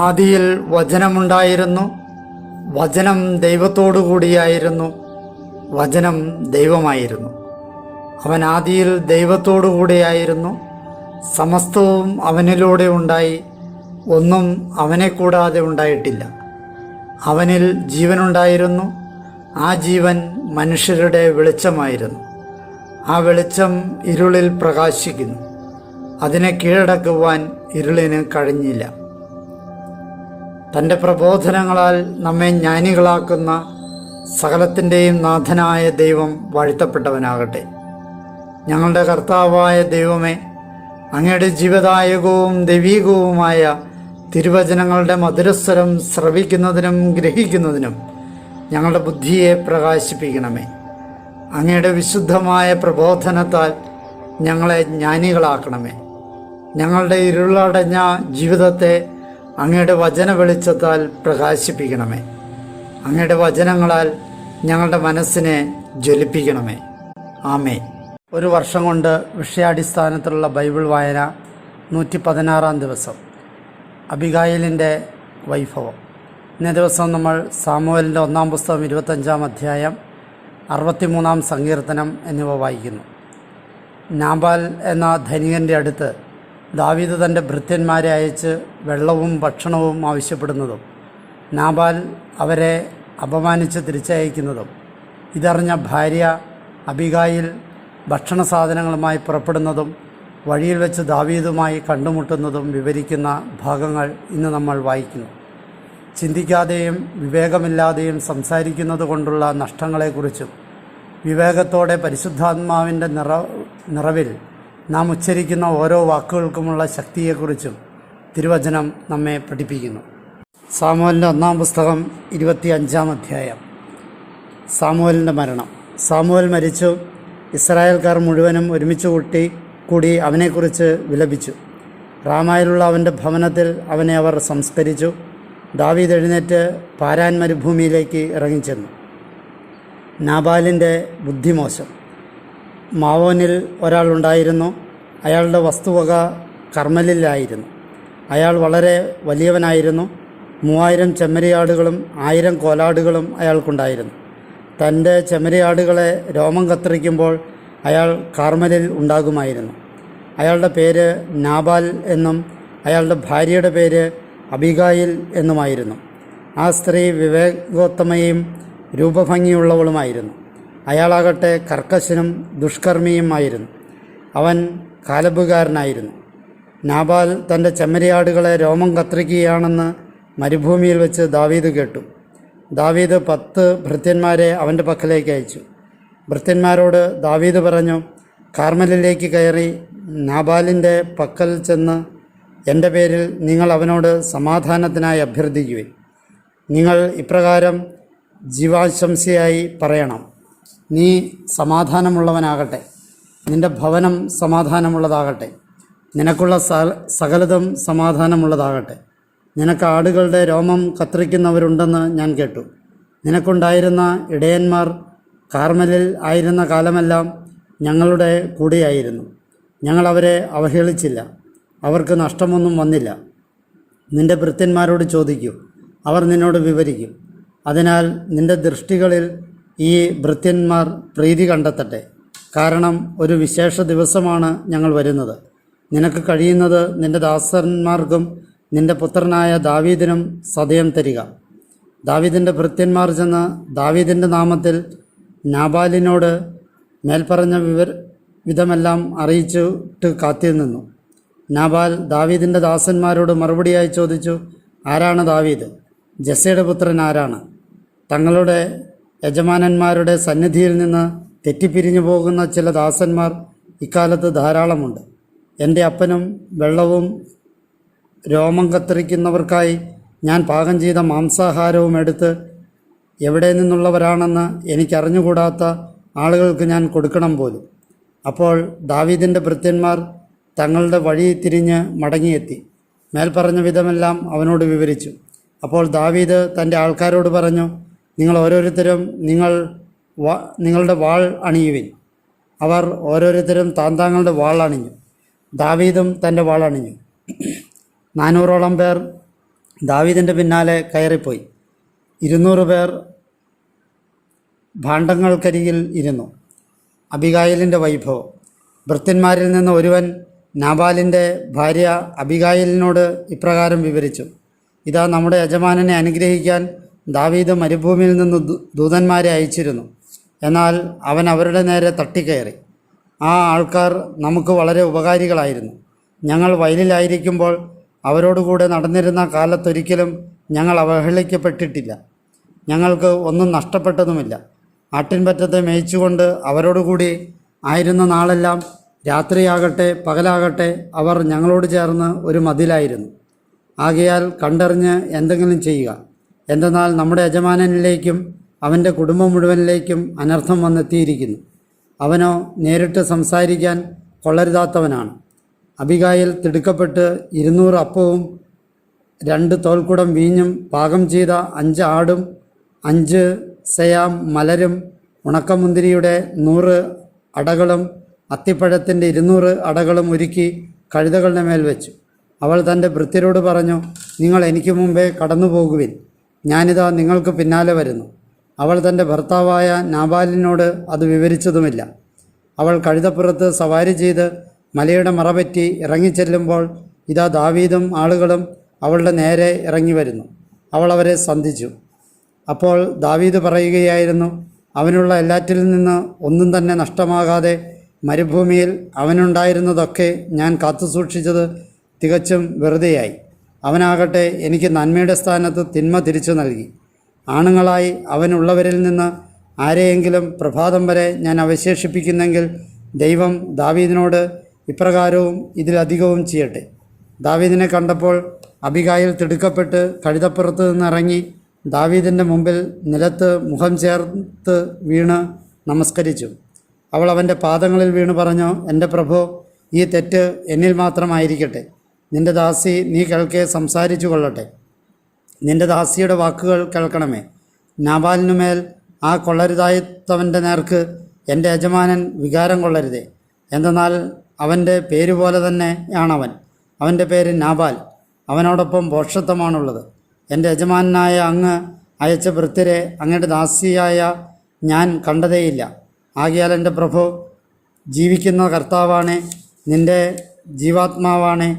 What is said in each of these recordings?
ആദിയിൽ വചനമുണ്ടായിരുന്നു, വചനം ദൈവത്തോടു കൂടിയായിരുന്നു, വചനം ദൈവമായിരുന്നു. അവൻ ആദിയിൽ ദൈവത്തോടു കൂടിയായിരുന്നു. സമസ്തവും അവനിലൂടെ ഉണ്ടായി, ഒന്നും അവനെ കൂടാതെ ഉണ്ടായിട്ടില്ല. അവനിൽ ജീവനുണ്ടായിരുന്നു, ആ ജീവൻ മനുഷ്യരുടെ വെളിച്ചമായിരുന്നു. ആ വെളിച്ചം ഇരുളിൽ പ്രകാശിക്കുന്നു, അതിനെ കീഴടക്കുവാൻ ഇരുളിന് കഴിഞ്ഞില്ല. തൻ്റെ പ്രബോധനങ്ങളാൽ നമ്മെ ജ്ഞാനികളാക്കുന്ന സകലത്തിൻ്റെയും നാഥനായ ദൈവം വാഴ്ത്തപ്പെട്ടവനാകട്ടെ. ഞങ്ങളുടെ കർത്താവായ ദൈവമേ, അങ്ങയുടെ ജീവദായകവും ദൈവീകവുമായ തിരുവചനങ്ങളുടെ മധുരസ്വരം ശ്രവിക്കുന്നതിനും ഗ്രഹിക്കുന്നതിനും ഞങ്ങളുടെ ബുദ്ധിയെ പ്രകാശിപ്പിക്കണമേ. അങ്ങയുടെ വിശുദ്ധമായ പ്രബോധനത്താൽ ഞങ്ങളെ ജ്ഞാനികളാക്കണമേ. ഞങ്ങളുടെ ഇരുളടഞ്ഞ ജീവിതത്തെ അങ്ങയുടെ വചന വെളിച്ചത്താൽ പ്രകാശിപ്പിക്കണമേ. അങ്ങയുടെ വചനങ്ങളാൽ ഞങ്ങളുടെ മനസ്സിനെ ജ്വലിപ്പിക്കണമേ. ആമേൻ. ഒരു വർഷം കൊണ്ട് വിഷയാടിസ്ഥാനത്തിലുള്ള ബൈബിൾ വായന 116 ദിവസം. അബിഗായിലിൻ്റെ വൈഭവം. ഇന്നേ ദിവസം നമ്മൾ സാമുവേലിൻ്റെ 1-ാം പുസ്തകം 25-ാം അധ്യായം 63-ാം സങ്കീർത്തനം എന്നിവ വായിക്കുന്നു. നാബാൽ എന്ന ധനികൻ്റെ അടുത്ത് ദാവീദ് തൻ്റെ ഭൃത്യന്മാരെ അയച്ച് വെള്ളവും ഭക്ഷണവും ആവശ്യപ്പെടുന്നതും നാബാൽ അവരെ അപമാനിച്ച് തിരിച്ചയക്കുന്നതും ഇതറിഞ്ഞ ഭാര്യ അബിഗായിൽ ഭക്ഷണ സാധനങ്ങളുമായി പുറപ്പെടുന്നതും വഴിയിൽ വെച്ച് ദാവീദുമായി കണ്ടുമുട്ടുന്നതും വിവരിക്കുന്ന ഭാഗങ്ങൾ ഇന്ന് നമ്മൾ വായിക്കുന്നു. ചിന്തിക്കാതെയും വിവേകമില്ലാതെയും സംസാരിക്കുന്നത് കൊണ്ടുള്ള നഷ്ടങ്ങളെക്കുറിച്ചും വിവേകത്തോടെ പരിശുദ്ധാത്മാവിൻ്റെ നിറവിൽ നാം ഉച്ചരിക്കുന്ന ഓരോ വാക്കുകൾക്കുമുള്ള ശക്തിയെക്കുറിച്ചും തിരുവചനം നമ്മെ പഠിപ്പിക്കുന്നു. സാമുവേലിൻ്റെ 1-ാം പുസ്തകം 25-ാം അധ്യായം. സാമുവേലിൻ്റെ മരണം. സാമുവേൽ മരിച്ചു. ഇസ്രായേൽക്കാർ മുഴുവനും ഒരുമിച്ച് കൂടി അവനെക്കുറിച്ച് വിലപിച്ചു. റാമായിലുള്ള അവൻ്റെ ഭവനത്തിൽ അവനെ അവർ സംസ്കരിച്ചു. ദാവീദ് എഴുന്നേറ്റ് പാരാൻ മരുഭൂമിയിലേക്ക് ഇറങ്ങിച്ചെന്നു. നാബാലിൻ്റെ ബുദ്ധിമോശം. മാവോനിൽ ഒരാളുണ്ടായിരുന്നു. അയാളുടെ വസ്തുവക കർമ്മലിലായിരുന്നു. അയാൾ വളരെ വലിയവനായിരുന്നു. 3000 ചെമ്മരിയാടുകളും 1000 കോലാടുകളും അയാൾക്കുണ്ടായിരുന്നു. തൻ്റെ ചെമ്മരിയാടുകളെ രോമം കത്തിരിക്കുമ്പോൾ അയാൾ കാർമലിൽ ഉണ്ടാകുമായിരുന്നു. അയാളുടെ പേര് നാബാൽ എന്നും അയാളുടെ ഭാര്യയുടെ പേര് അബിഗായിൽ എന്നുമായിരുന്നു. ആ സ്ത്രീ വിവേകോത്തമയും രൂപഭംഗിയുള്ളവളുമായിരുന്നു. അയാളാകട്ടെ കർക്കശനും ദുഷ്കർമ്മിയും ആയിരുന്നു. അവൻ കാലബുകാരനായിരുന്നു. നാബാൽ തൻ്റെ ചെമ്മരിയാടുകളെ രോമം കത്തിരിക്കുകയാണെന്ന് മരുഭൂമിയിൽ വെച്ച് ദാവീദ് കേട്ടു. ദാവീദ് 10 ഭൃത്യന്മാരെ അവൻ്റെ പക്കലേക്ക് അയച്ചു. ഭൃത്യന്മാരോട് ദാവീദ് പറഞ്ഞു, കാർമലിലേക്ക് കയറി നാബാലിൻ്റെ പക്കൽ ചെന്ന് എൻ്റെ പേരിൽ നിങ്ങൾ അവനോട് സമാധാനത്തിനായി അഭ്യർത്ഥിക്കുവിൻ. നിങ്ങൾ ഇപ്രകാരം ജീവാശംസയായി പറയണം: നീ സമാധാനമുള്ളവനാകട്ടെ, നിൻ്റെ ഭവനം സമാധാനമുള്ളതാകട്ടെ, നിനക്കുള്ള സകലതും സമാധാനമുള്ളതാകട്ടെ. നിനക്ക് ആടുകളുടെ രോമം കത്തിരിക്കുന്നവരുണ്ടെന്ന് ഞാൻ കേട്ടു. നിനക്കുണ്ടായിരുന്ന ഇടയന്മാർ കാർമലിൽ ആയിരുന്ന കാലമെല്ലാം ഞങ്ങളുടെ കൂടെയായിരുന്നു. ഞങ്ങൾ അവരെ അവഹേളിച്ചില്ല, അവർക്ക് നഷ്ടമൊന്നും വന്നില്ല. നിൻ്റെ ഭൃത്യന്മാരോട് ചോദിക്കൂ, അവർ നിന്നോട് വിവരിക്കും. അതിനാൽ നിൻ്റെ ദൃഷ്ടികളിൽ ഈ ഭൃത്യന്മാർ പ്രീതി കണ്ടെത്തട്ടെ. കാരണം ഒരു വിശേഷ ദിവസമാണ് ഞങ്ങൾ വരുന്നത്. നിനക്ക് കഴിയുന്നത് നിൻ്റെ ദാസന്മാർക്കും നിൻ്റെ പുത്രനായ ദാവീദിനും സദയം തരിക. ദാവീദിൻ്റെ ഭൃത്യന്മാർ ചെന്ന് ദാവീദിൻ്റെ നാമത്തിൽ നാബാലിനോട് മേൽപ്പറഞ്ഞ വിധമെല്ലാം അറിയിച്ചിട്ട് കാത്തിരുന്നു. നാബാൽ ദാവീദിൻ്റെ ദാസന്മാരോട് മറുപടിയായി ചോദിച്ചു, ആരാണ് ദാവീദ്? ജസ്സയുടെ പുത്രൻ ആരാണ്? തങ്ങളുടെ യജമാനന്മാരുടെ സന്നിധിയിൽ നിന്ന് തെറ്റിപ്പിരിഞ്ഞു പോകുന്ന ചില ദാസന്മാർ ഇക്കാലത്ത് ധാരാളമുണ്ട്. എൻ്റെ അപ്പനും വെള്ളവും രോമം കത്തിരിക്കുന്നവർക്കായി ഞാൻ പാകം ചെയ്ത മാംസാഹാരവും എടുത്ത് എവിടെ നിന്നുള്ളവരാണെന്ന് എനിക്കറിഞ്ഞുകൂടാത്ത ആളുകൾക്ക് ഞാൻ കൊടുക്കണം പോലും. അപ്പോൾ ദാവീദിൻ്റെ ഭൃത്യന്മാർ തങ്ങളുടെ വഴി തിരിഞ്ഞ് മടങ്ങിയെത്തി മേൽപ്പറഞ്ഞ വിധമെല്ലാം അവനോട് വിവരിച്ചു. അപ്പോൾ ദാവീദ് തൻ്റെ ആൾക്കാരോട് പറഞ്ഞു, നിങ്ങൾ ഓരോരുത്തരും നിങ്ങളുടെ വാൾ അണിയുവിൻ. അവർ ഓരോരുത്തരും താന്താങ്ങളുടെ വാൾ അണിഞ്ഞു. ദാവീദും തൻ്റെ വാൾ അണിഞ്ഞു. 400ഓളം പേർ ദാവീദിൻ്റെ പിന്നാലെ കയറിപ്പോയി. 200 പേർ ഭാണ്ഡങ്ങൾക്കരികിൽ ഇരുന്നു. അബിഗായിലിൻ്റെ വൈഭവം. ഭൃത്യന്മാരിൽ നിന്ന് ഒരുവൻ നാബാലിൻ്റെ ഭാര്യ അബിഗായിലിനോട് ഇപ്രകാരം വിവരിച്ചു: ഇതാ, നമ്മുടെ യജമാനനെ അനുഗ്രഹിക്കാൻ ദാവീദ് മരുഭൂമിയിൽ നിന്ന് ദൂതന്മാരെ അയച്ചിരുന്നു. എന്നാൽ അവൻ അവരുടെ നേരെ തട്ടിക്കയറി. ആ ആൾക്കാർ നമുക്ക് വളരെ ഉപകാരികളായിരുന്നു. ഞങ്ങൾ വയലിലായിരിക്കുമ്പോൾ അവരോടുകൂടെ നടന്നിരുന്ന കാലത്തൊരിക്കലും ഞങ്ങൾ അവഹേളിക്കപ്പെട്ടിട്ടില്ല. ഞങ്ങൾക്ക് ഒന്നും നഷ്ടപ്പെട്ടതുമില്ല. ആട്ടിൻപറ്റത്തെ മേയിച്ചുകൊണ്ട് അവരോടുകൂടി ആയിരുന്ന നാളെല്ലാം രാത്രിയാകട്ടെ പകലാകട്ടെ അവർ ഞങ്ങളോട് ചേർന്ന് ഒരു മതിലായിരുന്നു. ആകയാൽ കണ്ടറിഞ്ഞ് എന്തെങ്കിലും ചെയ്യുക. എന്തെന്നാൽ നമ്മുടെ യജമാനനിലേക്കും അവൻ്റെ കുടുംബം മുഴുവനിലേക്കും അനർത്ഥം വന്നെത്തിയിരിക്കുന്നു. അവനോ നേരിട്ട് സംസാരിക്കാൻ കൊള്ളരുതാത്തവനാണ്. അബിഗായിൽ തിടുക്കപ്പെട്ട് 200 അപ്പവും 2 തോൽക്കുടം വീഞ്ഞും പാകം ചെയ്ത 5 ആടും 5 സെയാം മലരും ഉണക്കമുന്തിരിയുടെ 100 അടകളും അത്തിപ്പഴത്തിൻ്റെ 200 അടകളും ഒരുക്കി കഴുതകളുടെ മേൽ വെച്ചു. അവൾ തൻ്റെ ഭൃത്യരോട് പറഞ്ഞു: നിങ്ങൾ എനിക്ക് മുമ്പേ കടന്നു പോകുവിൻ, ഞാനിതാ നിങ്ങൾക്ക് പിന്നാലെ വരുന്നു. അവൾ തൻ്റെ ഭർത്താവായ നാബാലിനോട് അത് വിവരിച്ചതുമില്ല. അവൾ കഴുതപ്പുറത്ത് സവാരി ചെയ്ത് മലയുടെ മറപറ്റി ഇറങ്ങിച്ചെല്ലുമ്പോൾ ഇതാ, ദാവീദും ആളുകളും അവളുടെ നേരെ ഇറങ്ങി വരുന്നു. അവൾ അവരെ സന്ധിച്ചു. അപ്പോൾ ദാവീദ് പറയുകയായിരുന്നു: അവനുള്ള എല്ലാറ്റിൽ നിന്ന് ഒന്നും തന്നെ നഷ്ടമാകാതെ മരുഭൂമിയിൽ അവനുണ്ടായിരുന്നതൊക്കെ ഞാൻ കാത്തുസൂക്ഷിച്ചത് തികച്ചും വെറുതെയായി. അവനാകട്ടെ എനിക്ക് നന്മയുടെ സ്ഥാനത്ത് തിന്മ തിരിച്ചു നൽകി. ആണുങ്ങളായി അവനുള്ളവരിൽ നിന്ന് ആരെയെങ്കിലും പ്രഭാതം വരെ ഞാൻ അവശേഷിപ്പിക്കുന്നെങ്കിൽ ദൈവം ദാവീദിനോട് ഇപ്രകാരവും ഇതിലധികവും ചെയ്യട്ടെ. ദാവീദിനെ കണ്ടപ്പോൾ അബിഗായിൽ തിടുക്കപ്പെട്ട് കഴുതപ്പുറത്ത് നിന്നിറങ്ങി ദാവീദിൻ്റെ മുമ്പിൽ നിലത്ത് മുഖം ചേർത്ത് വീണ് നമസ്കരിച്ചു. അവൾ അവൻ്റെ പാദങ്ങളിൽ വീണ് പറഞ്ഞു: എൻ്റെ പ്രഭോ, ഈ തെറ്റ് എന്നിൽ മാത്രമായിരിക്കട്ടെ. നിൻ്റെ ദാസി നീ കേൾക്കെ സംസാരിച്ചു കൊള്ളട്ടെ. നിൻ്റെ ദാസിയുടെ വാക്കുകൾ കേൾക്കണമേ. നാബാലിനുമേൽ ആ കൊള്ളരുതാത്തവൻ്റെ നേർക്ക് എൻ്റെ യജമാനൻ വികാരം കൊള്ളരുതേ. എന്തെന്നാൽ അവൻ്റെ പേരുപോലെ തന്നെയാണവൻ. അവൻ്റെ പേര് നാബാൽ. അവനോടൊപ്പം ഭോഷത്വമാണുള്ളത്. എൻ്റെ യജമാനായ അങ്ങ് അയച്ച ഭൃത്യരെ അങ്ങയുടെ ദാസിയായ ഞാൻ കണ്ടതേയില്ല. ആകയാൽ എൻ്റെ പ്രഭു, ജീവിക്കുന്ന കർത്താവാണേ, നിൻ്റെ ജീവാത്മാവാണേ,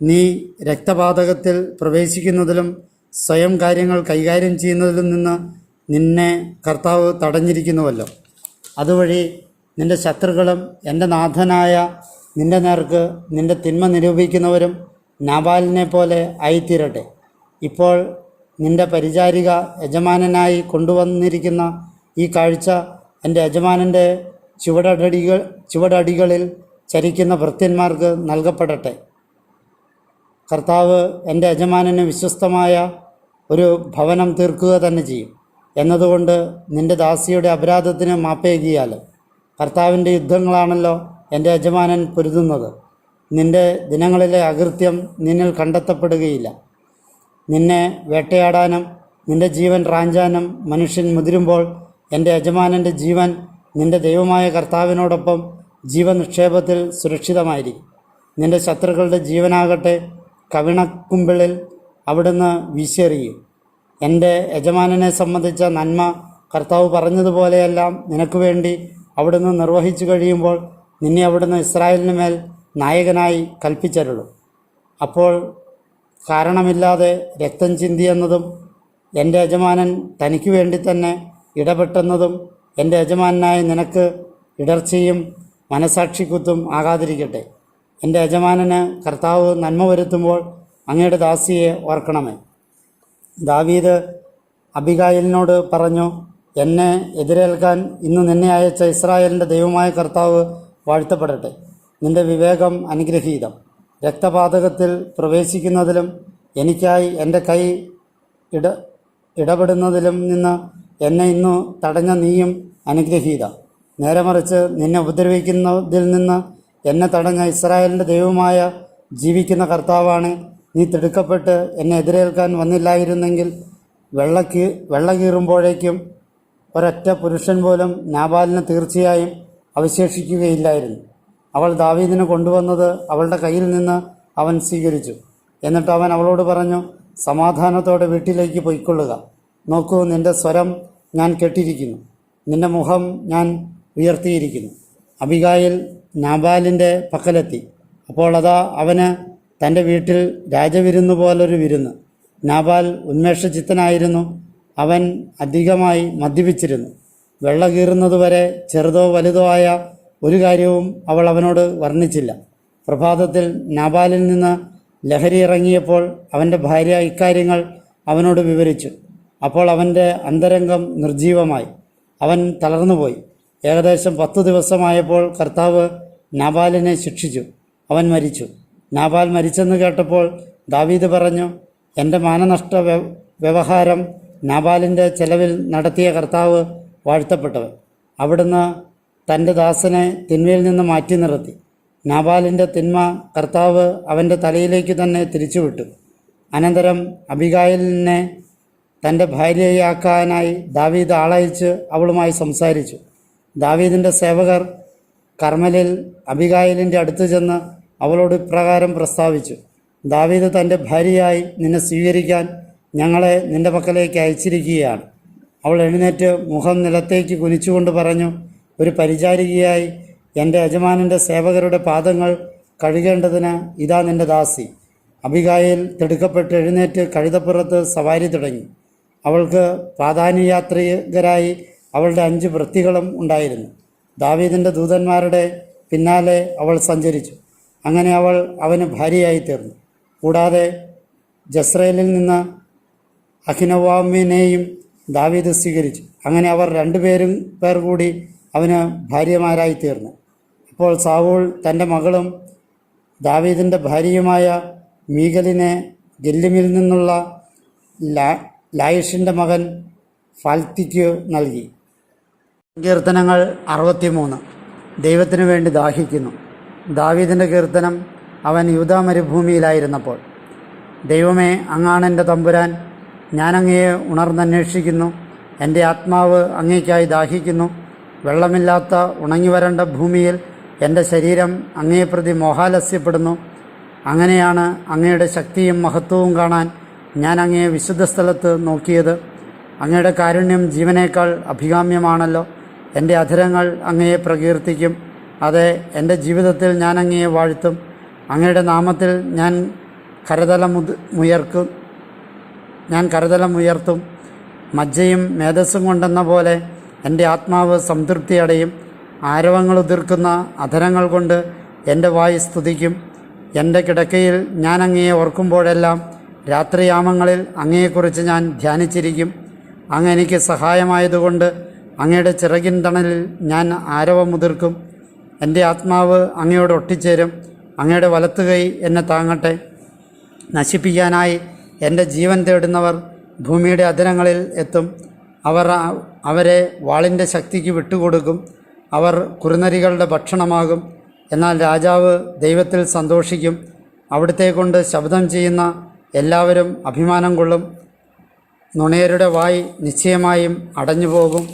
നീ രക്തപാതകത്തിൽ പ്രവേശിക്കുന്നതിലും സ്വയം കാര്യങ്ങൾ കൈകാര്യം ചെയ്യുന്നതിലും നിന്ന് നിന്നെ കർത്താവ് തടഞ്ഞിരിക്കുന്നുവല്ലോ. അതുവഴി നിൻ്റെ ശത്രുക്കളും എൻ്റെ നാഥനായ നിൻ്റെ നേർക്ക് നിൻ്റെ തിന്മ നിരൂപിക്കുന്നവരും നാബാലിനെ പോലെ ആയിത്തീരട്ടെ. ഇപ്പോൾ നിൻ്റെ പരിചാരിക യജമാനനായി കൊണ്ടുവന്നിരിക്കുന്ന ഈ കാഴ്ച എൻ്റെ യജമാനൻ്റെ ചുവടടികളിൽ ചരിക്കുന്ന ഭൃത്യന്മാർക്ക് നൽകപ്പെടട്ടെ. കർത്താവ് എൻ്റെ യജമാനന് വിശ്വസ്തമായ ഒരു ഭവനം തീർക്കുക തന്നെ ചെയ്യും എന്നതുകൊണ്ട് നിൻ്റെ ദാസിയുടെ അപരാധത്തിന് മാപ്പേകിയാൽ കർത്താവിൻ്റെ യുദ്ധങ്ങളാണല്ലോ എൻ്റെ യജമാനൻ പൊരുതുന്നത്. നിൻ്റെ ദിനങ്ങളിലെ അകൃത്യം നിന്നിൽ കണ്ടെത്തപ്പെടുകയില്ല. നിന്നെ വേട്ടയാടാനും നിൻ്റെ ജീവൻ റാഞ്ചാനും മനുഷ്യൻ മുതിരുമ്പോൾ എൻ്റെ യജമാനൻ്റെ ജീവൻ നിൻ്റെ ദൈവമായ കർത്താവിനോടൊപ്പം ജീവനിക്ഷേപത്തിൽ സുരക്ഷിതമായിരിക്കും. നിൻ്റെ ശത്രുക്കളുടെ ജീവനാകട്ടെ കവിണക്കുമ്പിളിൽ അവിടുന്ന് വീശിയെറിയും. എൻ്റെ യജമാനനെ സംബന്ധിച്ച നന്മ കർത്താവ് പറഞ്ഞതുപോലെയെല്ലാം നിനക്ക് വേണ്ടി അവിടുന്ന് നിർവഹിച്ചു കഴിയുമ്പോൾ നിന്നെ അവിടുന്ന് ഇസ്രായേലിന് മേൽ നായകനായി കൽപ്പിച്ചരുളും. അപ്പോൾ കാരണമില്ലാതെ രക്തം ചിന്തിയെന്നതും എൻ്റെ യജമാനൻ തനിക്ക് വേണ്ടി തന്നെ ഇടപെട്ടെന്നതും എൻ്റെ യജമാനായ നിനക്ക് ഇടർച്ചയും മനസാക്ഷിക്കുത്തും ആകാതിരിക്കട്ടെ. എൻ്റെ യജമാനന് കർത്താവ് നന്മ വരുത്തുമ്പോൾ അങ്ങയുടെ ദാസിയെ ഓർക്കണമേ. ദാവീദ് അബിഗായിലിനോട് പറഞ്ഞു: എന്നെ എതിരേൽക്കാൻ ഇന്ന് നിന്നെ അയച്ച ഇസ്രായേലിൻ്റെ ദൈവമായ കർത്താവ് വാഴ്ത്തപ്പെടട്ടെ. നിൻ്റെ വിവേകം അനുഗ്രഹീതം. രക്തപാതകത്തിൽ പ്രവേശിക്കുന്നതിലും എനിക്കായി എൻ്റെ കൈ ഇടപെടുന്നതിലും നിന്ന് എന്നെ ഇന്നു തടഞ്ഞ നീയും അനുഗ്രഹീത. നേരെ മറിച്ച് നിന്നെ ഉപദ്രവിക്കുന്നതിൽ നിന്ന് എന്നെ തടഞ്ഞ ഇസ്രായേലിൻ്റെ ദൈവമായ ജീവിക്കുന്ന കർത്താവാണ്. നീ തിടുക്കപ്പെട്ട് എന്നെ എതിരേൽക്കാൻ വന്നില്ലായിരുന്നെങ്കിൽ വെള്ള കീറുമ്പോഴേക്കും ഒരൊറ്റ പുരുഷൻ പോലും നാബാലിന് തീർച്ചയായും അവശേഷിക്കുകയില്ലായിരുന്നു. അവൾ ദാവീദിന് കൊണ്ടുവന്നത് അവളുടെ കയ്യിൽ നിന്ന് അവൻ സ്വീകരിച്ചു. എന്നിട്ട് അവൻ അവളോട് പറഞ്ഞു: സമാധാനത്തോടെ വീട്ടിലേക്ക് പൊയ്ക്കൊള്ളുക. നോക്കൂ, നിന്റെ സ്വരം ഞാൻ കേട്ടിരിക്കുന്നു, നിന്റെ മുഖം ഞാൻ ഉയർത്തിയിരിക്കുന്നു. അബിഗായിൽ നാബാലിൻ്റെ പക്കലെത്തി. അപ്പോൾ അതാ അവന് തൻ്റെ വീട്ടിൽ രാജവിരുന്നു പോലൊരു വിരുന്ന്. നാബാൽ ഉന്മേഷചിത്തനായിരുന്നു. അവൻ അധികമായി മദ്യപിച്ചിരുന്നു. വെള്ള കീറുന്നതുവരെ ചെറുതോ വലുതോ ആയ ഒരു കാര്യവും അവൾ അവനോട് വർണ്ണിച്ചില്ല. പ്രഭാതത്തിൽ നാബാലിൽ നിന്ന് ലഹരി ഇറങ്ങിയപ്പോൾ അവൻ്റെ ഭാര്യ ഇക്കാര്യങ്ങൾ അവനോട് വിവരിച്ചു. അപ്പോൾ അവൻ്റെ അന്തരംഗം നിർജീവമായി. അവൻ തളർന്നുപോയി. ഏകദേശം 10 ദിവസമായപ്പോൾ കർത്താവ് നാബാലിനെ ശിക്ഷിച്ചു. അവൻ മരിച്ചു. നാബാൽ മരിച്ചെന്ന് കേട്ടപ്പോൾ ദാവീദ് പറഞ്ഞു, എൻ്റെ മാനനഷ്ട വ്യവഹാരം നാബാലിൻ്റെ ചെലവിൽ നടത്തിയ കർത്താവ് വാഴ്ത്തപ്പെട്ടവൻ. അവിടുന്ന് തൻ്റെ ദാസനെ തിന്മയിൽ നിന്ന് മാറ്റി നിർത്തി. നാബാലിൻ്റെ തിന്മ കർത്താവ് അവൻ്റെ തലയിലേക്ക് തന്നെ തിരിച്ചുവിട്ടു. അനന്തരം അബിഗായിലിനെ തൻ്റെ ഭാര്യയാക്കാനായി ദാവീദ് ആളയച്ച് അവളുമായി സംസാരിച്ചു. ദാവീദിൻ്റെ സേവകർ കർമ്മലിൽ അബിഗായിലിൻ്റെ അടുത്ത് ചെന്ന് അവളോട് ഇപ്രകാരം പ്രസ്താവിച്ചു: ദാവീദ് തൻ്റെ ഭാര്യയായി നിന്നെ സ്വീകരിക്കാൻ ഞങ്ങളെ നിൻ്റെ പക്കലേക്ക് അയച്ചിരിക്കുകയാണ്. അവൾ എഴുന്നേറ്റ് മുഖം നിലത്തേക്ക് കുനിച്ചുകൊണ്ട് പറഞ്ഞു, ഒരു പരിചാരികയായി എൻ്റെ യജമാനൻ്റെ സേവകരുടെ പാദങ്ങൾ കഴുകേണ്ടതിന് ഇതാ നിൻ്റെ ദാസി. അബിഗായിൽ തിടുക്കപ്പെട്ട് എഴുന്നേറ്റ് കഴുതപ്പുറത്ത് സവാരി തുടങ്ങി. അവൾക്ക് പ്രാധാന്യയാത്രികരായി അവളുടെ 5 ഭൃത്യകളും ഉണ്ടായിരുന്നു. ദാവീദിൻ്റെ ദൂതന്മാരുടെ പിന്നാലെ അവൾ സഞ്ചരിച്ചു. അങ്ങനെ അവൾ അവന് ഭാര്യയായി തീർന്നു. കൂടാതെ ജസ്രയേലിൽ നിന്ന് അഹിനോവാമിനെയും ദാവീദ് സ്വീകരിച്ചു. അങ്ങനെ അവർ 2 പേർ കൂടി അവന് ഭാര്യമാരായി തീർന്നു. അപ്പോൾ സാവൂൾ തൻ്റെ മകളും ദാവീദിൻ്റെ ഭാര്യയുമായ മീഖലിനെ ഗെല്ലിമിൽ നിന്നുള്ള ലായിഷിൻ്റെ മകൻ ഫാൽത്തിക്ക് നൽകി. കീർത്തനങ്ങൾ 63. ദൈവത്തിനു വേണ്ടി ദാഹിക്കുന്നു. ദാവീദിൻ്റെ കീർത്തനം. അവൻ യൂദാ മരുഭൂമിയിലായിരുന്നപ്പോൾ. ദൈവമേ, അങ്ങാണെൻ്റെ തമ്പുരാൻ, ഞാനങ്ങയെ ഉണർന്നന്വേഷിക്കുന്നു. എൻ്റെ ആത്മാവ് അങ്ങേക്കായി ദാഹിക്കുന്നു. വെള്ളമില്ലാത്ത ഉണങ്ങി വരണ്ട ഭൂമിയിൽ എൻ്റെ ശരീരം അങ്ങയെ പ്രതി മോഹാലസ്യപ്പെടുന്നു. അങ്ങനെയാണ് അങ്ങയുടെ ശക്തിയും മഹത്വവും കാണാൻ ഞാൻ അങ്ങയെ വിശുദ്ധ സ്ഥലത്ത് നോക്കിയത്. അങ്ങയുടെ കാരുണ്യം ജീവനേക്കാൾ അഭികാമ്യമാണല്ലോ. എൻ്റെ അധരങ്ങൾ അങ്ങയെ പ്രകീർത്തിക്കും. അതെ, എൻ്റെ ജീവിതത്തിൽ ഞാൻ അങ്ങയെ വാഴ്ത്തും. അങ്ങയുടെ നാമത്തിൽ ഞാൻ കരതലമുയർത്തും. മജ്ജയും മേധസ്സും കൊണ്ടെന്ന പോലെ എൻ്റെ ആത്മാവ് സംതൃപ്തി അടയും. ആരവങ്ങൾ ഉതിർക്കുന്ന അധരങ്ങൾ കൊണ്ട് എൻ്റെ വായ് സ്തുതിക്കും. എൻ്റെ കിടക്കയിൽ ഞാൻ അങ്ങയെ ഓർക്കുമ്പോഴെല്ലാം രാത്രിയാമങ്ങളിൽ അങ്ങയെക്കുറിച്ച് ഞാൻ ധ്യാനിച്ചിരിക്കും. അങ്ങ് എനിക്ക് സഹായമായതുകൊണ്ട് അങ്ങയുടെ ചിറകിൻ തണലിൽ ഞാൻ ആരവമുതിർക്കും. എൻ്റെ ആത്മാവ് അങ്ങയോട് ഒട്ടിച്ചേരും. അങ്ങയുടെ വലത്തുകൈ എന്നെ താങ്ങട്ടെ. നശിപ്പിക്കാനായി എൻ്റെ ജീവൻ തേടുന്നവർ ഭൂമിയുടെ അധരങ്ങളിൽ എത്തും. അവരെ വാളിൻ്റെ ശക്തിക്ക് വിട്ടുകൊടുക്കും. അവർ കുറുനരികളുടെ ഭക്ഷണമാകും. എന്നാൽ രാജാവ് ദൈവത്തിൽ സന്തോഷിക്കും. അവിടുത്തെ കൊണ്ട് ശബ്ദം ചെയ്യുന്ന എല്ലാവരും അഭിമാനം കൊള്ളും. നുണയരുടെ വായ് നിശ്ചയമായും അടഞ്ഞുപോകും.